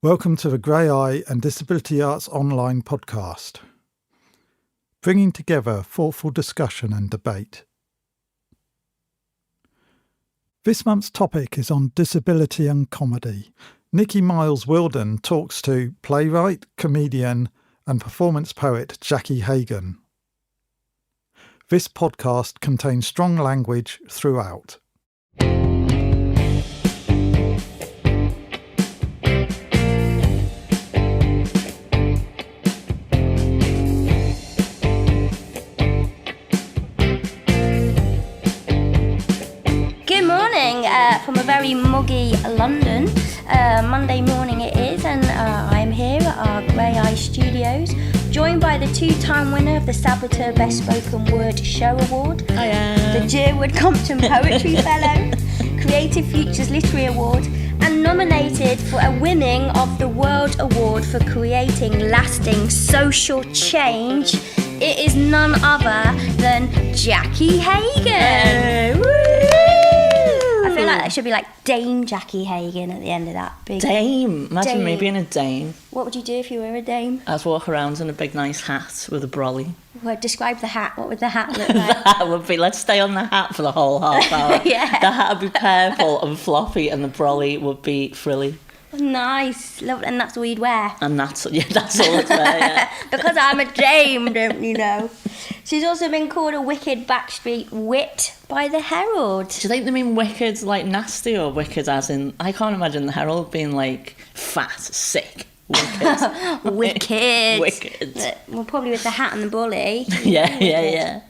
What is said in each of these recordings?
Welcome to the Grey Eye and Disability Arts Online podcast, bringing together thoughtful discussion and debate. This month's topic is on disability and comedy. Nickie Miles-Wildin talks to playwright, comedian and performance poet Jackie Hagan. This podcast contains strong language throughout. From a very muggy London. Monday morning it is, and I'm here at our Grey Eye Studios, joined by the two-time winner of the Saboteur Best Spoken Word Show Award, the Jerwood Compton Poetry Fellow, Creative Futures Literary Award, and nominated for a winning of the World Award for creating lasting social change. It is none other than Jackie Hagan. I feel like that should be like Dame Jackie Hagan at the end of that. Big Dame. Imagine me dame. being a dame. What would you do if you were a dame? I'd walk around in a big nice hat with a brolly. Well, describe the hat. What would the hat look The like? hat would be, let's stay on the hat for the whole half hour. Yeah. The hat would be purple and floppy and the brolly would be frilly. Nice. Lovely. And that's all you'd wear? And that's all it's there, yeah. Because I'm a dame, don't you know? She's also been called a wicked backstreet wit by the Herald. Do you think they mean wicked like nasty or wicked as in, I can't imagine the Herald being like fat, sick. Wicked. Wicked. Wicked. Well, probably with the hat and the bully. Yeah.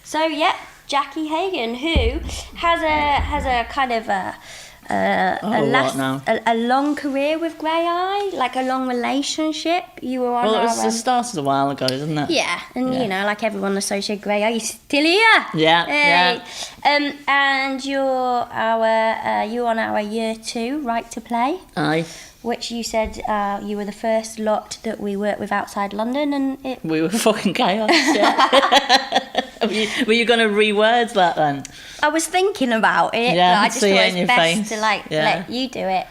So, yeah, Jackie Hagan, who has a kind of a long career with Grey Eye, like a long relationship. You were on it started a while ago, didn't it? Yeah, and you know, like everyone associated Grey Eye, you're still here. Yeah. And you're on our year 2 Right to Play. Aye. Which you said you were the first lot that we worked with outside London, and we were fucking chaos. Yeah. Were you going to reword that then? I was thinking about it, yeah, but I just thought it was best face. to let you do it.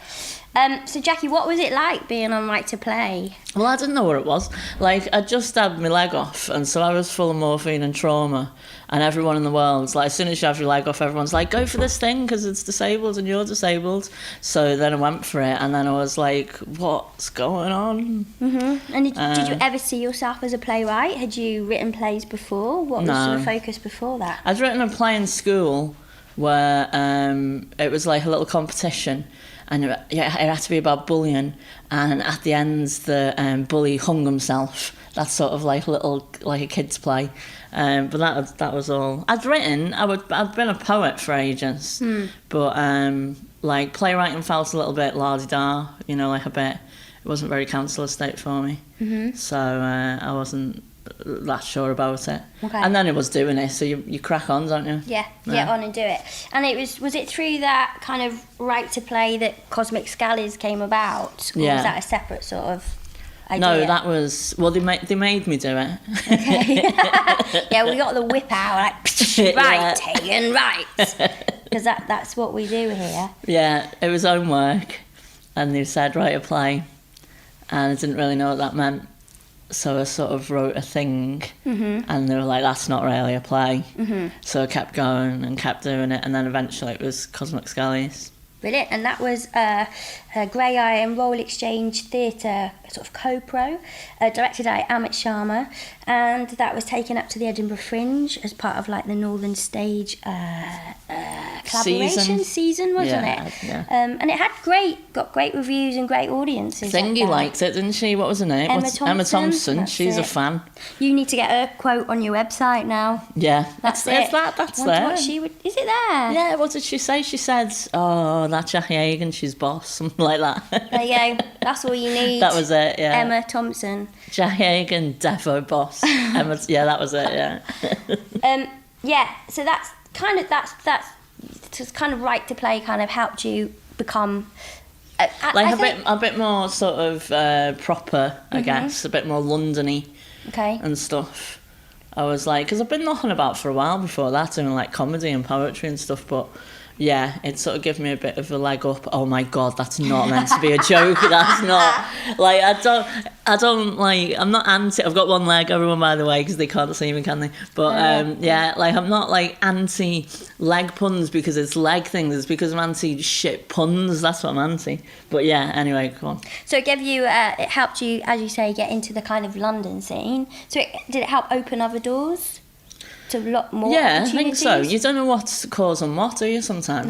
So Jackie, what was it like being on Right to Play? Well, I didn't know what it was. Like, I just had my leg off, and so I was full of morphine and trauma. And everyone in the world's like, as soon as you have your leg off, everyone's like, go for this thing because it's disabled and you're disabled. So then I went for it, and then I was like, what's going on? Mm-hmm. And did you ever see yourself as a playwright? Had you written plays before? What was the focus before that? I'd written a play in school where it was like a little competition. And it had to be about bullying, and at the end the bully hung himself. That's sort of like a kid's play, but that was all. I'd been a poet for ages, but like playwriting felt a little bit la-di-da, you know, like a bit. It wasn't very council estate for me, so I wasn't that sure about it. Okay. And then it was doing it, so you crack on, don't you? Yeah, get on and do it. And was it through that kind of Right to Play that Cosmic Scallies came about? Or was that a separate sort of idea? No, that was, well, they made me do it. Okay. Yeah, we got the whip out, like, right, Hagan, right. Because that's what we do here. Yeah, it was homework, and they said, write a play, and I didn't really know what that meant. So I sort of wrote a thing, and they were like, that's not really a play. So I kept going and kept doing it, and then eventually it was Cosmic Scallies. Brilliant. And that was Grey Eye and Royal Exchange Theatre sort of co-pro, directed by Amit Sharma, and that was taken up to the Edinburgh Fringe as part of like the Northern Stage collaboration season, wasn't it? Yeah. And it had got great reviews and great audiences. Thingy liked it, didn't she? What was her name? Emma Thompson. She's a fan. You need to get her quote on your website now. Yeah, that's it. That's there. Is it there? Yeah. What did she say? She said, "Oh, that's Jackie Hagan. She's boss," something like that. There you go. That's all you need. That was it. Yeah. Emma Thompson. Jackie Hagan, defo boss. Emma. Yeah, that was it. Yeah. Yeah. So that's just kind of Right to Play kind of helped you become a bit more sort of proper, I guess, a bit more London-y and stuff. I was like, because I've been knocking about for a while before that, doing like comedy and poetry and stuff, but yeah, it sort of gave me a bit of a leg up. Oh my God, that's not meant to be a joke. That's not, like, I don't, like, I'm not anti, I've got one leg, everyone, by the way, because they can't see me, can they? But, yeah, like, I'm not, like, anti-leg puns because it's leg things, it's because I'm anti-shit puns, that's what I'm anti. But, yeah, anyway, go on. So it gave you, it helped you, as you say, get into the kind of London scene. So did it help open other doors to a lot more opportunities? I think so. You don't know what's causing what, do you, sometimes?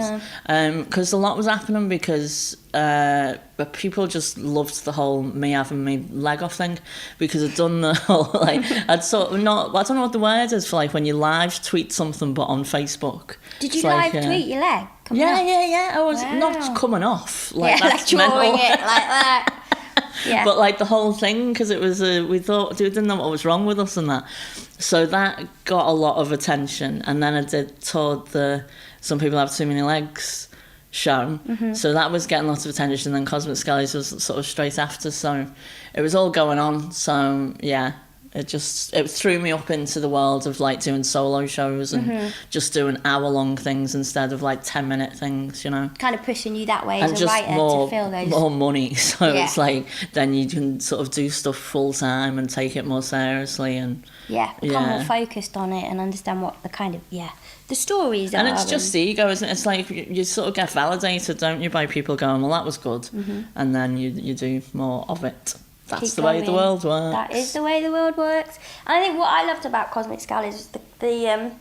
No. Because a lot was happening because people just loved the whole me having my leg off thing, because I'd done the whole, like, I'd sort of not, I don't know what the word is for, like, when you live tweet something but on Facebook. Did you live tweet your leg? Yeah. I was not coming off. Like, yeah, that's like drawing it like that. Yeah. But like the whole thing, because it was we didn't know what was wrong with us and that, so that got a lot of attention. And then I toured the Some People Have Too Many Legs show, so that was getting lots of attention. And then Cosmic Skellies was sort of straight after, so it was all going on. So yeah, it threw me up into the world of like doing solo shows and just doing hour-long things instead of like 10-minute things, you know. Kind of pushing you that way and as a writer to fill those. More money, so it's like then you can sort of do stuff full time and take it more seriously and become more focused on it and understand what the kind of the stories are. And it's just ego, isn't it? It's like you sort of get validated, don't you, by people going, well, that was good, and then you do more of it. That's the way the world works. That is the way the world works. And I think what I loved about Cosmic Skellies was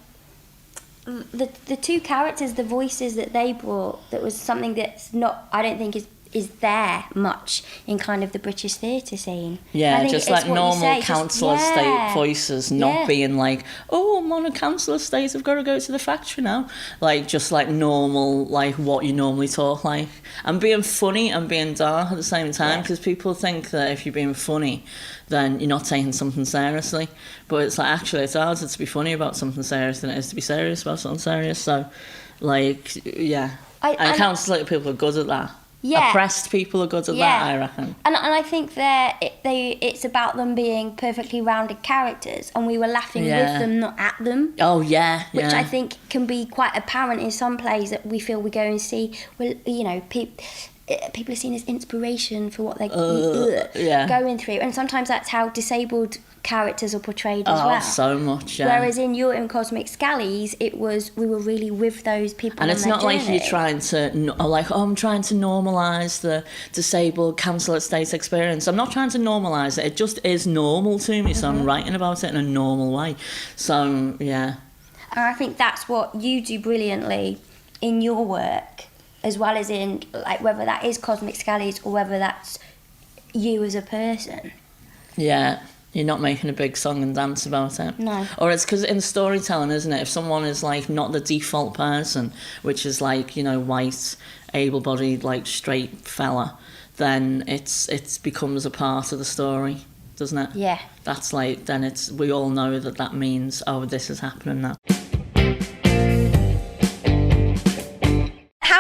the two characters, the voices that they brought. That was something that's not, I don't think is there much in kind of the British theatre scene. Yeah, just like normal council estate voices, not being like, oh, I'm on a council estate, I've got to go to the factory now. Like, just like normal, like what you normally talk like. And being funny and being dark at the same time, because people think that if you're being funny, then you're not taking something seriously. But it's like, actually, it's harder to be funny about something serious than it is to be serious about something serious. So, like, yeah. And council estate people are good at that. Yeah. Oppressed people are good at that, I reckon. And I think it's about them being perfectly rounded characters, and we were laughing with them, not at them. Oh, yeah. Which I think can be quite apparent in some plays that we feel we go and see. Well, you know, people are seen as inspiration for what they're going through. And sometimes that's how disabled characters are portrayed as well. So much, yeah. Whereas in Cosmic Skellies, we were really with those people. And it's not like you're trying to, I'm trying to normalise the disabled council estate experience. I'm not trying to normalise it. It just is normal to me, so I'm writing about it in a normal way. So, yeah. And I think that's what you do brilliantly in your work, as well as in, like, whether that is Cosmic Skellies or whether that's you as a person. Yeah. You're not making a big song and dance about it. No. Or it's because in storytelling, isn't it? If someone is like not the default person, which is like, you know, white, able-bodied, like straight fella, then it becomes a part of the story, doesn't it? Yeah. That's like, then we all know that means, oh, this is happening now.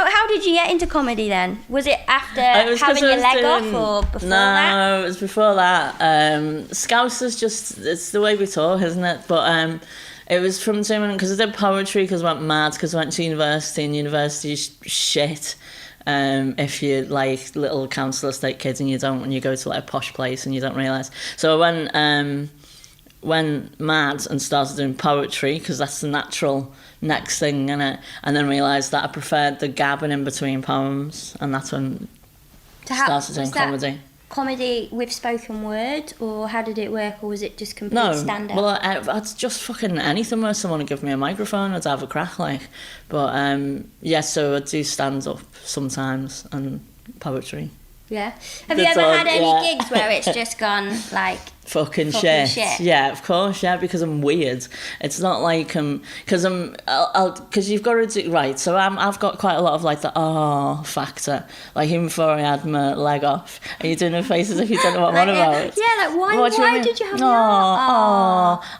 How did you get into comedy then? Was it after having your leg off or before that? No, it was before that. Scouse is just, it's the way we talk, isn't it? But it was from doing, because I did poetry, because I went mad, because I went to university, and university is shit. If you're like little council estate kids and you go to like a posh place and you don't realise. So I went mad and started doing poetry, because that's the natural next thing, innit? And then realised that I preferred the gabbing in between poems, and that's when I started doing comedy. Comedy with spoken word, or how did it work, or was it just complete stand-up? Well, I'd just fucking anything where someone would give me a microphone, I'd have a crack, like. But, so I do stand-up sometimes, and poetry. Yeah. Have you ever had any gigs where it's just gone, like... Fucking shit. Yeah, of course, yeah, because I'm weird. It's not like because you've got to do right. So I've got quite a lot of like the factor. Like even before I had my leg off, are you doing a face as if you don't know what I'm on about? Yeah, like why did you have the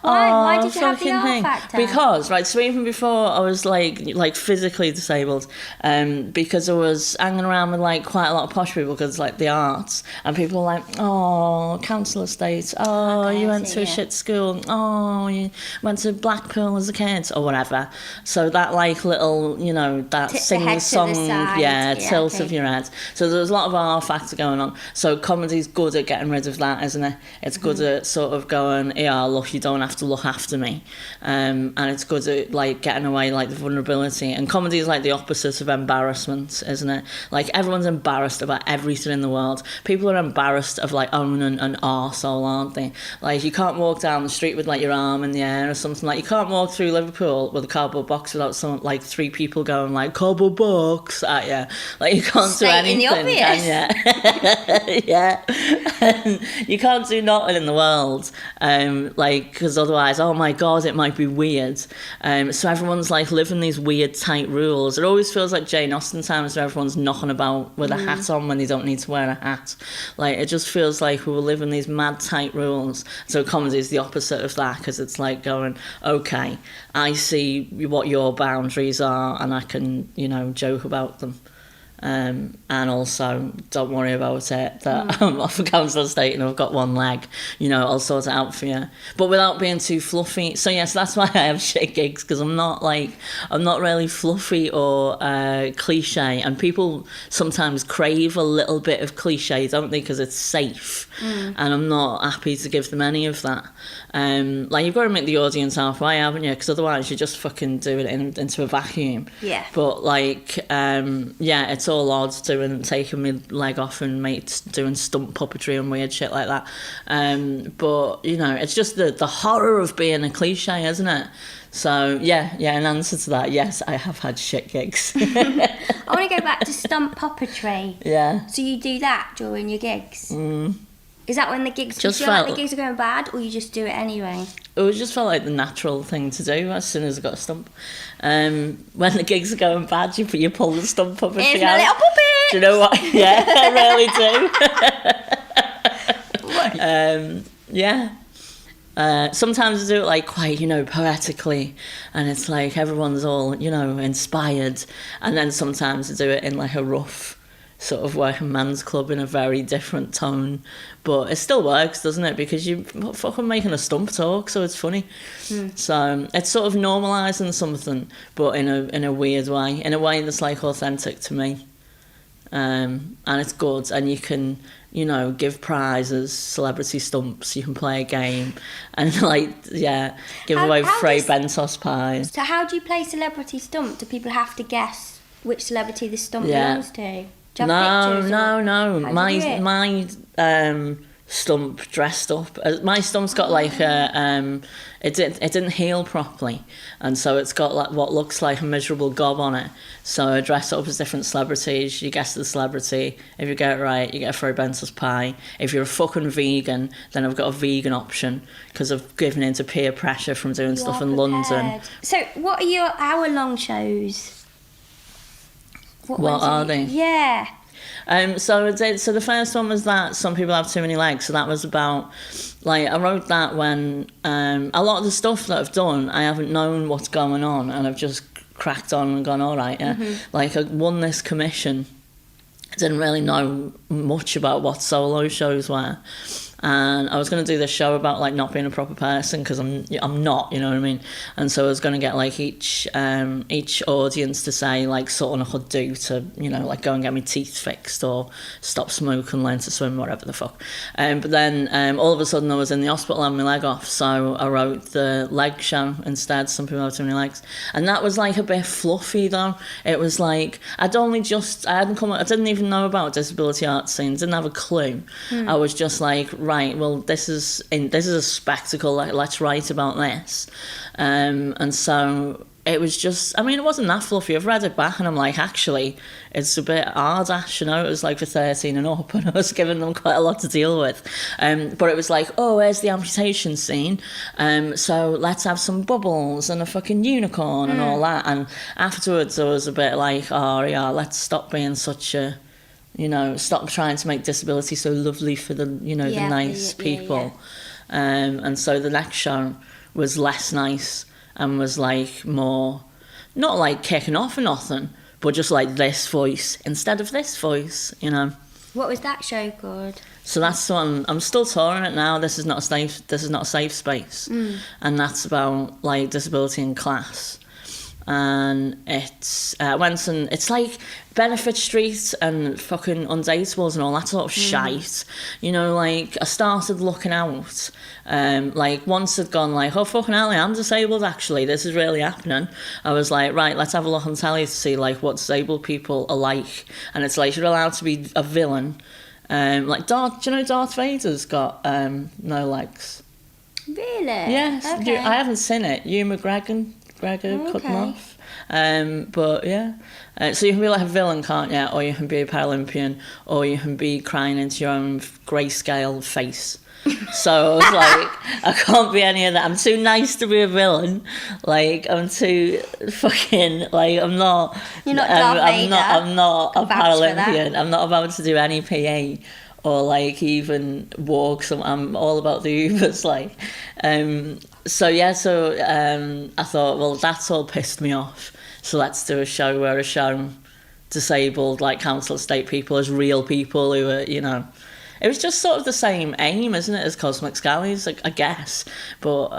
why did you have the factor? Because so even before I was like physically disabled, because I was hanging around with like quite a lot of posh people, because like the arts, and people were like, council estates. Oh, Okay, you I went see, to a yeah. shit school. Oh, you went to Blackpool as a kid or whatever. So that like little, you know, that Tip the head to the sing-song, side, yeah, yeah, tilt okay. of your head. So there's a lot of R factor going on. So comedy's good at getting rid of that, isn't it? It's good at sort of going, yeah, look, you don't have to look after me. And it's good at like getting away like the vulnerability. And comedy is like the opposite of embarrassment, isn't it? Like everyone's embarrassed about everything in the world. People are embarrassed of like owning an arsehole, aren't they? Like you can't walk down the street with like your arm in the air or something. Like you can't walk through Liverpool with a cardboard box without some like 3 people going like cardboard box at you. Like you can't do Stating the anything, can you? Yeah. You can't do nothing in the world. Like because otherwise, oh my god, it might be weird. So everyone's like living these weird tight rules. It always feels like Jane Austen times where everyone's knocking about with a hat on when they don't need to wear a hat. Like it just feels like we were living these mad tight rules. So comedy is the opposite of that because it's like going, okay, I see what your boundaries are and I can, you know, joke about them. And also don't worry about it that I'm off a council estate and I've got one leg, you know, I'll sort it out for you, but without being too fluffy. So yes, that's why I have shit gigs, because I'm not really fluffy or cliche, and people sometimes crave a little bit of cliche, don't they, because it's safe, and I'm not happy to give them any of that. Like you've got to make the audience halfway, haven't you, because otherwise you just fucking do it into a vacuum. Yeah. But like yeah, it's all odds taking my leg off and mates doing stunt puppetry and weird shit like that. But you know, it's just the horror of being a cliche, isn't it? So yeah, in answer to that, yes, I have had shit gigs. I want to go back to stunt puppetry. Yeah. So you do that during your gigs? Is that when the gigs, Just do you feel like felt- the gigs are going bad, or you just do it anyway? It just felt like the natural thing to do as soon as I got a stump. When the gigs are going bad, you pull the stump puppetry Here's out. my little puppet! Do you know what? Yeah, I really do. Yeah. Sometimes I do it like quite, you know, poetically, and it's like everyone's all, you know, inspired. And then sometimes I do it in like a rough sort of working man's club in a very different tone, but it still works, doesn't it, because you're fucking making a stump talk, so it's funny. So it's sort of normalising something, but in a weird way, in a way that's like authentic to me, and it's good. And you can, you know, give prizes, celebrity stumps, you can play a game, and like, yeah, give away how free does- Bentos pies. So how do you play celebrity stump? Do people have to guess which celebrity the stump Yeah. belongs to? Do you have pictures, or No. how do you do it? My stump dressed up. My stump's got like a it didn't heal properly, and so it's got like what looks like a miserable gob on it. So I dress it up as different celebrities. You guess the celebrity. If you get it right, you get a free Bentos pie. If you're a fucking vegan, then I've got a vegan option because I've given in to peer pressure from doing You stuff are in London. prepared. So what are your hour-long shows? What ones are have they? Yeah. So the first one was that some people have too many legs. So that was about, like, I wrote that when a lot of the stuff that I've done, I haven't known what's going on, and I've just cracked on and gone, all right, yeah. Like I won this commission. I didn't really know much about what solo shows were. And I was going to do this show about like not being a proper person, because I'm not, you know what I mean. And so I was going to get like each audience to say like something I could do to, you know, like go and get my teeth fixed or stop smoking, learn to swim, whatever the fuck. But then all of a sudden I was in the hospital having my leg off, so I wrote the leg show instead. Some people have too many legs, and that was like a bit fluffy though. It was like I didn't even know about disability art scene, didn't have a clue. I was just like, right, well, this is a spectacle, let's write about this. And so it was just, I mean, it wasn't that fluffy. I've read it back and I'm like, actually, it's a bit hard-ash, you know. It was like for 13 and up, and I was giving them quite a lot to deal with. But it was like, oh, where's the amputation scene? So let's have some bubbles and a fucking unicorn and all that. And afterwards I was a bit like, oh yeah, let's stop being such a, you know, stop trying to make disability so lovely for the, you know, the nice people. And so the next show was less nice and was like more, not like kicking off or nothing, but just like this voice instead of this voice, you know. What was that show called? So that's the one. I'm still touring it now. This is not a safe space, and that's about like disability in class. And it's it's like Benefit Street and fucking Undateables and all that sort of shite. You know, like I started looking out. Like once I'd gone like, oh fucking hell, I'm disabled actually. This is really happening. I was like, right, let's have a look on telly to see like what disabled people are like. And it's like you're allowed to be a villain. Like do you know Darth Vader's got no legs? Really? Yes. Okay. I haven't seen it. Ewan McGregor cut them off. But yeah, so you can be like a villain, can't you? Or you can be a Paralympian, or you can be crying into your own grayscale face. So I was like, I can't be any of that. I'm too nice to be a villain. Like I'm too fucking like I'm not. You're not Darth Vader. I'm not a Paralympian. That. I'm not about to do any PE or like even walk. So I'm all about the Ubers. Like, I thought, well, that's all pissed me off. So let's do a show where I show disabled, like council estate people as real people who are, you know. It was just sort of the same aim, isn't it, as Cosmic Scallies, I guess, but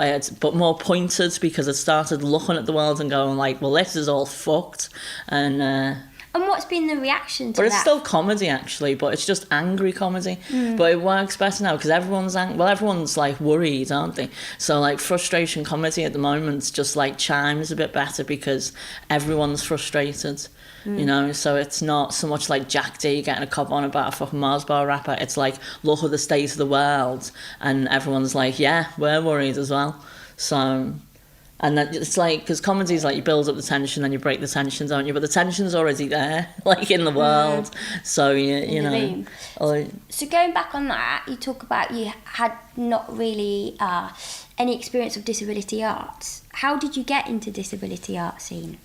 more pointed because I started looking at the world and going like, well, this is all fucked, and what's been the reaction to but that? it's still comedy actually, but it's just angry comedy. But it works better now because everyone's like worried, aren't they? So like frustration comedy at the moment just like chimes a bit better because everyone's frustrated. You know, so it's not so much like Jack D getting a cob on about a fucking Mars bar rapper. It's like, look at the state of the world, and everyone's like, yeah, we're worried as well. So, and that it's like, because comedy's like you build up the tension and you break the tension, don't you? But the tension's already there, like in the world. So you know. So going back on that, you talk about you had not really any experience of disability arts. How did you get into disability art scene?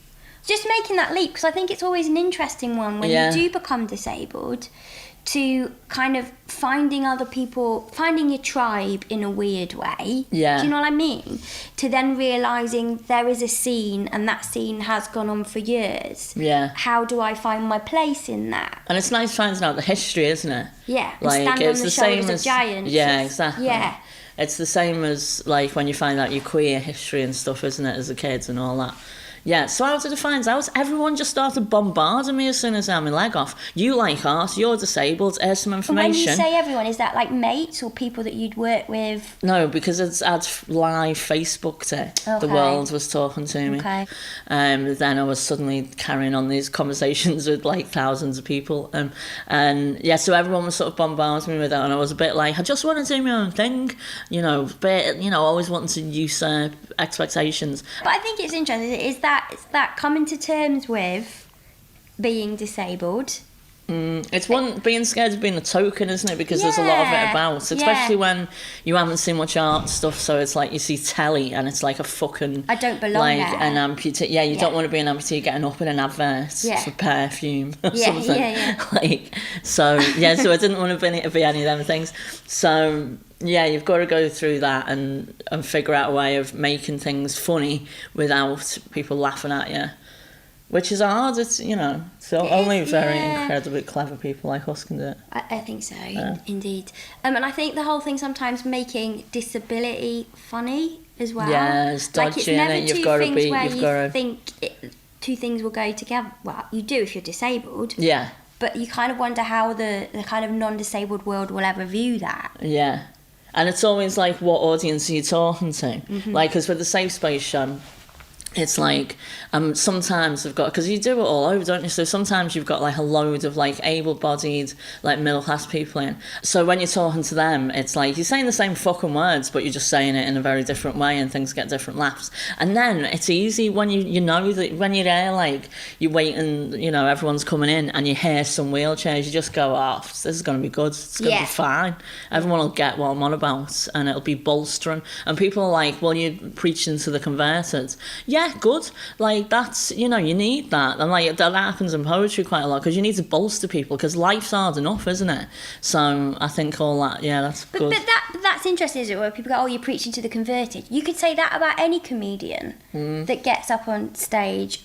Just making that leap, because I think it's always an interesting one when you do become disabled, to kind of finding other people, finding your tribe in a weird way. Yeah. Do you know what I mean? To then realising there is a scene and that scene has gone on for years. Yeah. How do I find my place in that? And it's nice finding out the history, isn't it? Yeah. Like, stand it's on the the same shoulders of as giants. Yeah, exactly. Yeah. It's the same as like when you find out your queer history and stuff, isn't it, as a kid and all that. Yeah, so how did it find out? Everyone just started bombarding me as soon as I had my leg off. You like art, you're disabled, here's some information. When you say everyone, is that like mates or people that you'd work with? No, because I'd live Facebooked it. Okay. The world was talking to me. Okay. Then I was suddenly carrying on these conversations with like thousands of people. And yeah, so everyone was sort of bombarding me with that, and I was a bit like, I just want to do my own thing, you know, but, you know, always wanting to usurp expectations. But I think it's interesting, it's that coming to terms with being disabled. It's one being scared of being a token, isn't it? Because there's a lot of it about, especially when you haven't seen much art stuff. So it's like you see telly and it's like a fucking I don't belong like there. an amputee. Yeah, you don't want to be an amputee getting up in an advert for perfume or something. Yeah. Like so, yeah. So I didn't want to be any of them things. So yeah, you've got to go through that and figure out a way of making things funny without people laughing at you. Which is hard, it's, you know, so only very incredibly clever people like us can do it. I think so, indeed. And I think the whole thing sometimes making disability funny as well. Yeah, it's dodgy, like it's never and two you've got to things be, where you've you got to... think two things will go together. Well, you do if you're disabled. Yeah. But you kind of wonder how the kind of non-disabled world will ever view that. Yeah. And it's always like, what audience are you talking to? Mm-hmm. Like, because with the Safe Space show, it's like sometimes I've got, because you do it all over, don't you? So sometimes you've got like a load of like able-bodied, like middle-class people in. So when you're talking to them, it's like you're saying the same fucking words, but you're just saying it in a very different way, and things get different laughs. And then it's easy when you know that when you're there, like you're waiting, you know, everyone's coming in, and you hear some wheelchairs, you just go, oh, this is going to be good. It's going to be fine. Everyone will get what I'm on about, and it'll be bolstering. And people are like, well, you're preaching to the converted. Yeah, good. Like, that's, you know, you need that. And like that happens in poetry quite a lot, because you need to bolster people, because life's hard enough, isn't it? So I think all that, that's good. But that's interesting, isn't it? Where people go, oh, you're preaching to the converted. You could say that about any comedian that gets up on stage,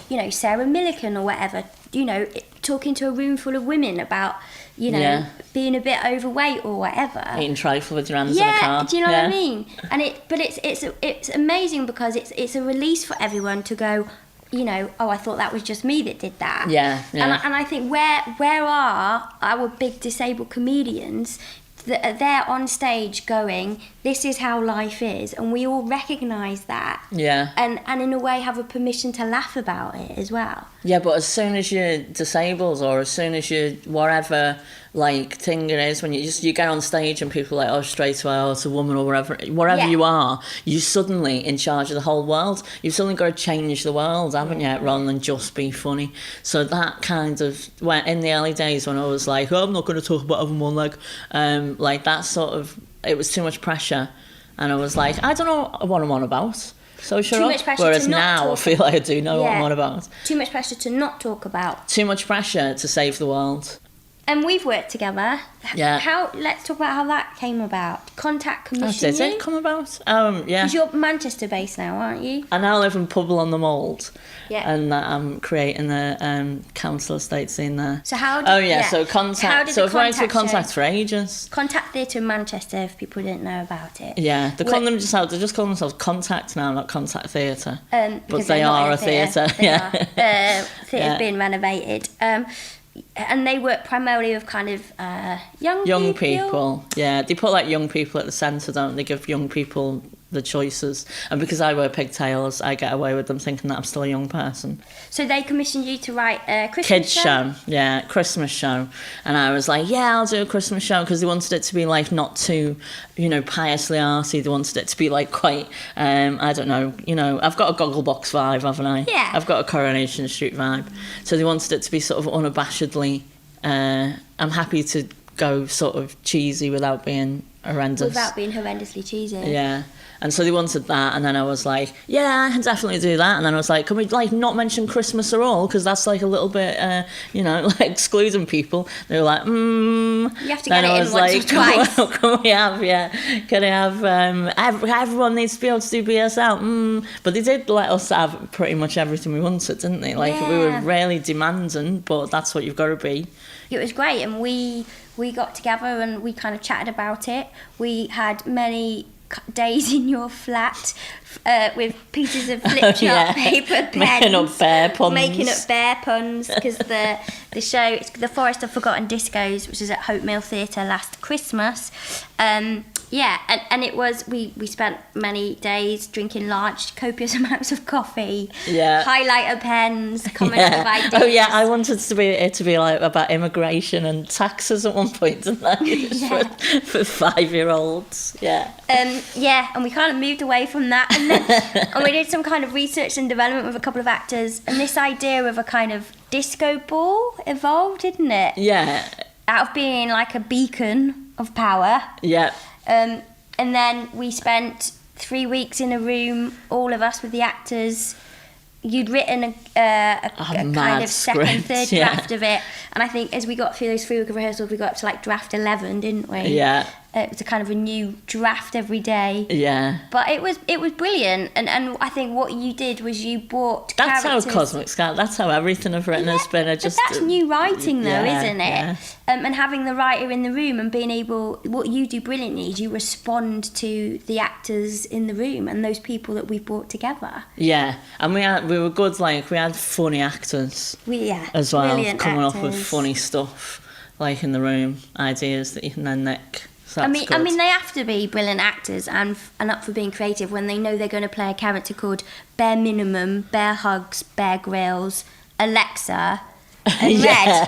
you know, Sarah Millican or whatever. You know, talking to a room full of women about, you know, Yeah. being a bit overweight or whatever. Eating trifle with your hands in the Yeah, car. do you know what I mean? And it's amazing because it's a release for everyone to go, you know, oh, I thought that was just me that did that. Yeah, yeah. And I think where are our big disabled comedians that are there on stage going, this is how life is, and we all recognise that. Yeah. And in a way have a permission to laugh about it as well. Yeah, but as soon as you're disabled or as soon as you whatever like thing it is, when you get on stage and people are like, oh, straight away, oh, it's a woman or wherever Yeah. you are, you're suddenly in charge of the whole world. You've suddenly got to change the world, haven't you, rather than just be funny. So that kind of, when in the early days when I was like, oh, I'm not going to talk about having one leg, like that sort of, it was too much pressure. And I was like, I don't know what I'm on about. So shut Too up. much pressure Whereas to not now I talk feel like I do know what Yeah. I'm on about. Too much pressure to not talk about. Too much pressure to save the world. And we've worked together. Yeah. Let's talk about how that came about. Contact Oh, commission did you. it come about? Yeah. Because you're Manchester based now, aren't you? I now live in Pobble on the Mould. Yeah. And I'm creating the council estate scene there. So how did Oh yeah, yeah. so How contact. did So the I've worked with contact contact show? for ages. Contact Theatre in Manchester, if people didn't know about it. Yeah, they What- just call themselves Contact now, not Contact Theatre. Because But they're they not are in a theatre. They Yeah. are. Theatre's Yeah. being renovated. And they work primarily with kind of Young people, yeah. They put like young people at the centre, don't they? Give young people the choices. And because I wear pigtails, I get away with them thinking that I'm still a young person. So they commissioned you to write a Christmas Kids show, yeah, Christmas show. And I was like, yeah, I'll do a Christmas show, because they wanted it to be like not too, you know, piously arty. They wanted it to be like quite, I don't know, you know, I've got a Gogglebox vibe, haven't I? Yeah. I've got a Coronation Street vibe. So they wanted it to be sort of unabashedly, I'm happy to go sort of cheesy without being horrendous. Without being horrendously cheesy. Yeah. And so they wanted that, and then I was like, yeah, I can definitely do that. And then I was like, can we like not mention Christmas at all? Because that's like a little bit, you know, like excluding people. They were like, You have to Then get I it in was once like, or twice. well, can we have, can I have, everyone needs to be able to do BSL. But they did let us have pretty much everything we wanted, didn't they? Like, we were Yeah. really demanding, but that's what you've got to be. It was great, and we got together and we kind of chatted about it. We had many days in your flat with pieces of flip chart paper pens, Making up bear puns. because the show, it's the Forest of Forgotten Discos, which is at Hope Mill Theatre last Christmas. And it was, we spent many days drinking large copious amounts of coffee, highlighter pens, coming up with ideas. Oh yeah, I wanted it to be like about immigration and taxes at one point, didn't I? for 5-year-olds. And we kind of moved away from that, and then and we did some kind of research and development with a couple of actors, and this idea of a kind of disco ball evolved, didn't it? Yeah. Out of being like a beacon of power. Yeah. And then we spent 3 weeks in a room, all of us with the actors. You'd written a kind of second, script, third draft of it, and I think as we got through those 3 week of rehearsals, we got up to like draft 11, didn't we? Yeah. It was a kind of a new draft every day. Yeah. But it was brilliant, and I think what you did was you brought That's characters. how Cosmic Scout, that's how everything I've written has been. But that's new writing though, yeah, isn't it? yeah. And having the writer in the room and being able, what you do brilliantly is you respond to the actors in the room and those people that we've brought together. Yeah, and we were good, like, we had funny actors as well, brilliant coming up with actors. funny stuff, like in the room, ideas that you can then nick. So I that's mean, good. they have to be brilliant actors and up for being creative when they know they're going to play a character called Bare Minimum, Bear Hugs, Bear Grylls, Alexa, and Red.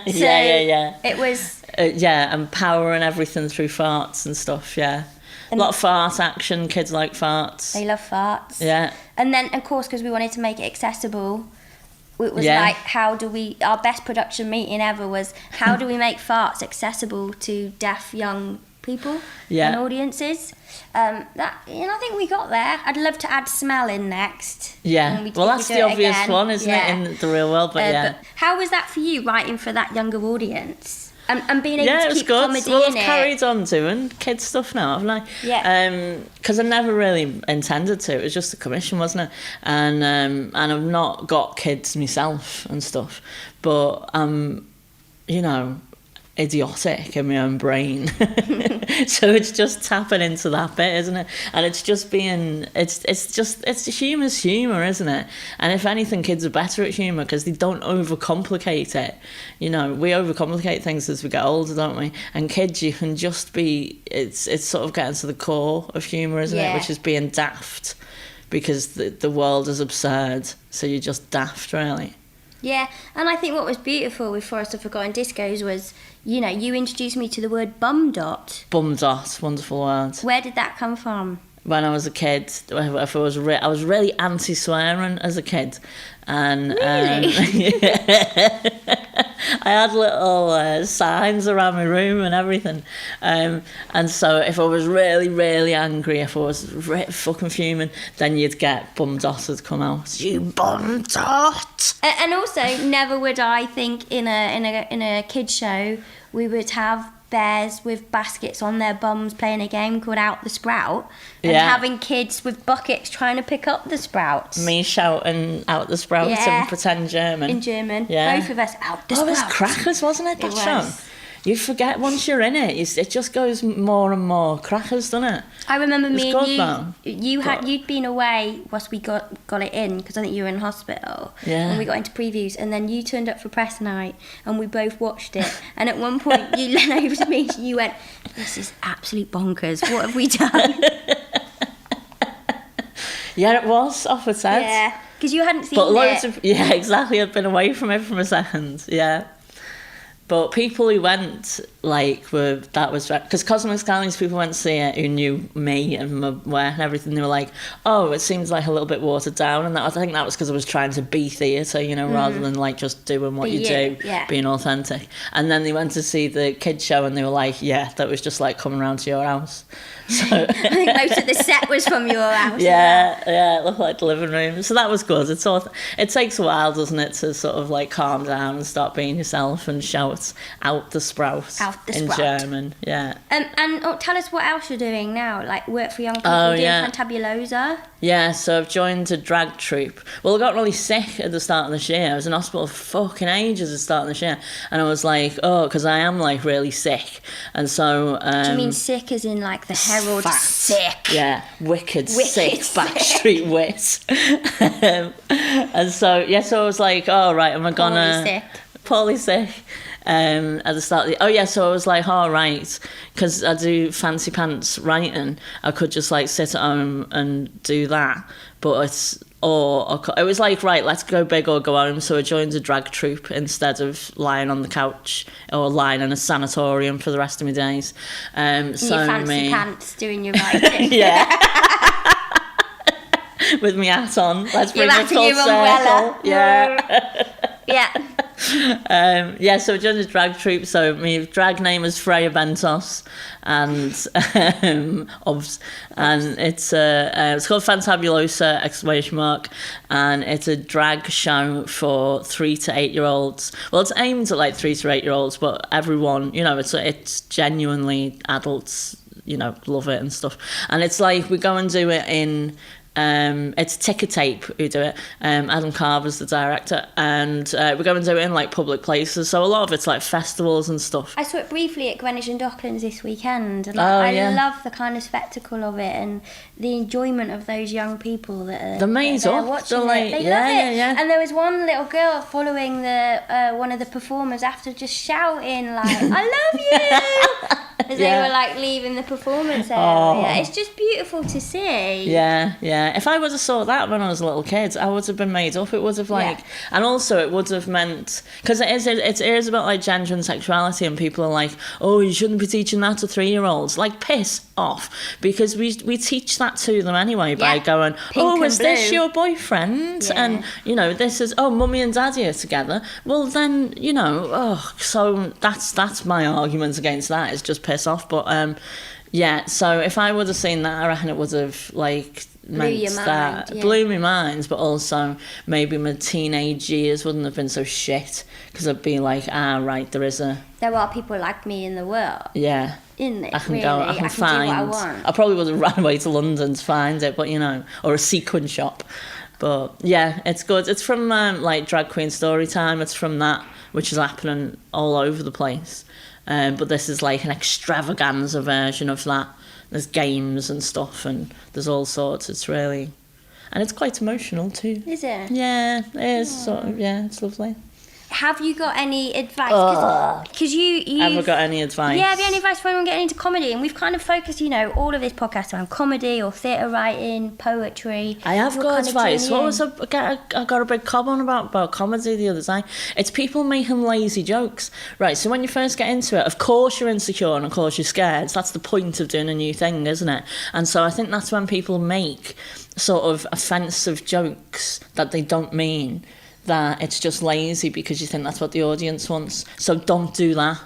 So yeah. It was. And power and everything through farts and stuff, yeah. A lot of fart action, kids like farts. They love farts. Yeah. And then, of course, because we wanted to make it accessible, it was Yeah. like, how do we... Our best production meeting ever was, how do we make farts accessible to deaf young people and audiences? I think we got there. I'd love to add smell in next. Yeah. And Well, that's do the it obvious again. one, isn't it, in the real world? But yeah. But how was that for you, writing for that younger audience? And being able Yeah, it to was keep good. comedy Well, I've in it. carried on doing kids stuff now, haven't I? Yeah. Because I never really intended to. It was just a commission, wasn't it? And I've not got kids myself and stuff, but you know, idiotic in my own brain. So it's just tapping into that bit, isn't it? And it's just being, it's humour's humour, isn't it? And if anything, kids are better at humour because they don't overcomplicate it. You know, we overcomplicate things as we get older, don't we? And kids, you can just be, it's sort of getting to the core of humour, isn't it? Which is being daft because the world is absurd. So you're just daft, really. Yeah, and I think what was beautiful with Forest of Forgotten Discos was, you know, you introduced me to the word bum dot. Bum dot, wonderful word. Where did that come from? When I was a kid, if I was really anti-swearing as a kid, and Really? I had little signs around my room and everything, and so if I was really, really angry, if I was fucking fuming, then you'd get bum dot would come out. You bum dot. And also, never would I think in a kids show we would have bears with baskets on their bums playing a game called Out the Sprout, and having kids with buckets trying to pick up the sprouts. Me shouting out the sprouts and pretend German. In German. Yeah. Both of us out the Oh, it was sprouts. crackers, wasn't it, that show? You forget once you're in it, it just goes more and more crackers, doesn't it? I remember me good, and you'd been away whilst we got it in, because I think you were in hospital. Yeah. And we got into previews, and then you turned up for press night, and we both watched it. And at one point, you leaned over to me and you went, "This is absolute bonkers. What have we done?" Yeah, it was off its head. Yeah, because you hadn't seen But it. loads of exactly. I'd been away from it from a second. Yeah. But people who went, that was because Cosmic Skylines, people went to see it who knew me and my wear and everything. They were like, "Oh, it seems like a little bit watered down," and I think that was because I was trying to be theatre, you know, rather than just doing what you do, being authentic. And then they went to see the kids show, and they were like, "Yeah, that was just like coming round to your house." So I think most of the set was from your house. Yeah, it looked like the living room. So that was good. It takes a while, doesn't it, to sort of calm down and start being yourself and shout out the sprout in German. Yeah. And tell us what else you're doing now, like work for young people, doing Fantabulosa. Yeah, so I've joined a drag troupe. Well, I got really sick at the start of this year. I was in hospital for fucking ages at the start of this year. And I was like, because I am really sick. And so... Do you mean sick as in the Herald fat. sick? Yeah, wicked sick, backstreet wit. And so I was like, oh, right, am I gonna... Poorly sick. At the start of so I was like, all right, because I do fancy pants writing, I could just sit at home and do that, but it was like, right, let's go big or go home. So I joined a drag troupe instead of lying on the couch or lying in a sanatorium for the rest of my days. So your fancy pants doing your writing. With my hat on, let's bring it full circle. So I joined a drag troupe. So my drag name is Freya Bentos, and it's called Fantabulosa ! And it's a drag show for 3 to 8 year olds. Well, it's aimed at 3 to 8 year olds, but everyone, it's genuinely adults, love it and stuff. And it's we go and do it in. It's Ticker Tape who do it. Adam Carver's the director, and we go and do it in public places. So a lot of it's festivals and stuff. I saw it briefly at Greenwich and Docklands this weekend, and I love the kind of spectacle of it and the enjoyment of those young people that are they're made up. Watching it. They love it. Yeah. And there was one little girl following the one of the performers after, just shouting "I love you!" as they were leaving the performance area. Oh. It's just beautiful to see. Yeah. If I would have saw that when I was a little kid, I would have been made up. It would have and also it would have meant, because it is about gender and sexuality, and people are like, oh, you shouldn't be teaching that to 3-year-olds. Piss off, because we teach that to them anyway by going, Pink is this your boyfriend? And this is mummy and daddy are together. Well then, so that's my argument against that, is just piss off. But so if I would have seen that, I reckon it would have meant your that mind, yeah. blew my mind, but also maybe my teenage years wouldn't have been so shit because I'd be like, right, there are people like me in the world. yeah. In it, I can really. go. I can find. do what I want. I probably would have ran away to London to find it, but or a sequin shop. But yeah, it's good. It's from like Drag Queen Storytime. It's from that, which is happening all over the place. But this is like an extravaganza version of that. There's games and stuff, and there's all sorts. It's really, and it's quite emotional too. Is it? Yeah, it is. Sort of, yeah, it's lovely. Have you got any advice? Because you Have I got any advice? Yeah, have you any advice for anyone getting into comedy? And we've kind of focused, all of this podcast around comedy or theatre writing, poetry. I have You're got kind of advice. joining What was I got a big comment about comedy the other day. It's people making lazy jokes. Right, so when you first get into it, of course you're insecure and of course you're scared. That's the point of doing a new thing, isn't it? And so I think that's when people make sort of offensive jokes that they don't mean, that it's just lazy because you think that's what the audience wants. So don't do that.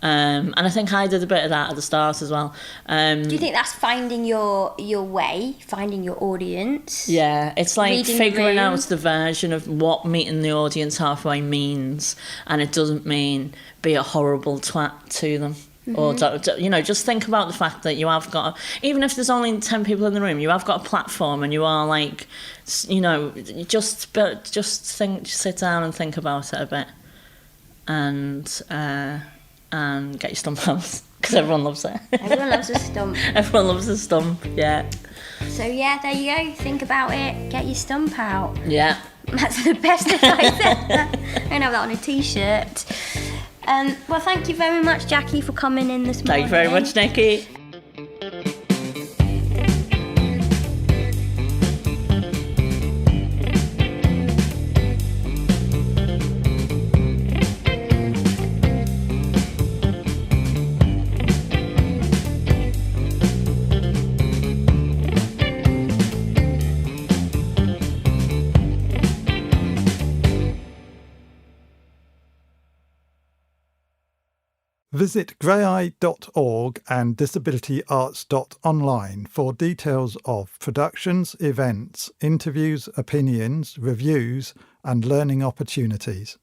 And I think I did a bit of that at the start as well. Do you think that's finding your way, finding your audience? Yeah, it's like Reading figuring the room? out the version of what meeting the audience halfway means, and it doesn't mean be a horrible twat to them. Or just think about the fact that you have got, even if there's only 10 people in the room, you have got a platform, and you are like, just sit down and think about it a bit, and get your stump out because everyone loves it. Everyone loves a stump. Everyone loves a stump. Yeah. So yeah, there you go. Think about it. Get your stump out. Yeah. That's the best advice ever. I'm gonna have that on a t-shirt. Well, thank you very much, Jackie, for coming in this morning. Thank you very much, Nickie. Visit greyeye.org and disabilityarts.online for details of productions, events, interviews, opinions, reviews, and learning opportunities.